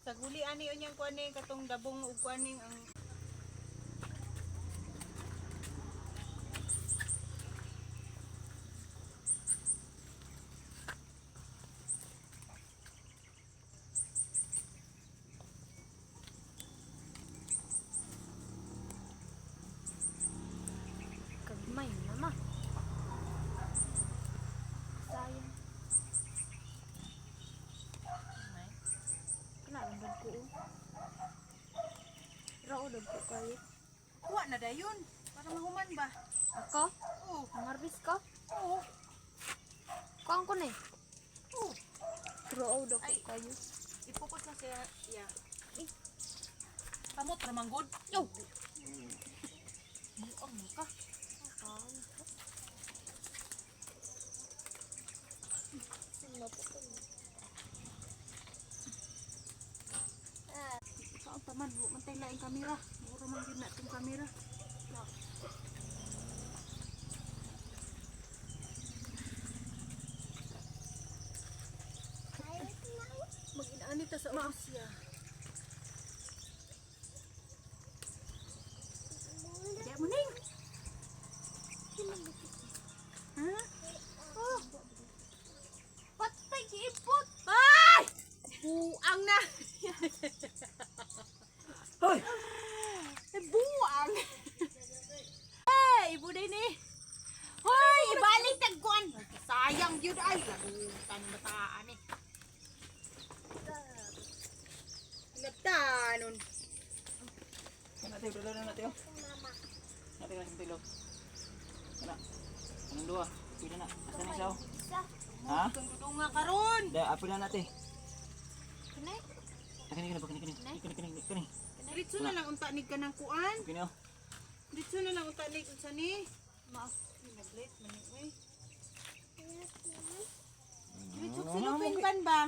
Sa guli ani unyang kuaning katong dabong ug kuaning ang Kagmay naman. Sayang. Kailangan ba ko? Rao dag ko kayo. kuha na dayon para mahuman ba? Ako? Oo. Mangarbis ko? Oo. Kuang ko ni. Oo. Rao dag ko Ay. kayo. Ipukos na siya. Yeah. Kamot ra manggod. Yo. Buang mo ka. Saan taman, huwag man tayo laing kamera. Muro man yun natin kamera. Mag-inaani ta sa Rusya. Kaya mo ning. Ha? Oh. Patay giipot. Ay! Buang na. Hoy! Buang. Hey, ibu day ni. Hoy, ibalik tagkuan. Sayang yun ay. Lagutan bataan eh. Latanon. Natin, dala na natin. Natin na sa tilog. Kana. Anong dua? Pila na. Asa na siya? Ha? Tunggu nga karon. Da, apil na natin. Kanay. Kani. Diretso na lang unta ni kanang kuan. Kini oh. Diretso na lang unta ni unsa ni. Ma. Naglit man ni oy. Diretso silupin kan ba?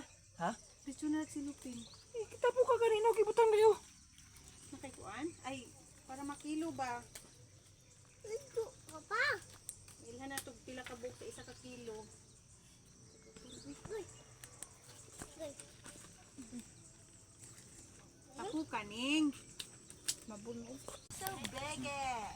Ha? Diretso na silupin. Kita po ka kanina gibutang niyo. Nakay kuan? Ay, para makilo ba? Ito, papa. Ilhan na tog pila ka buok sa isa ka kilo. Ako kaning. Mabunog. So bege.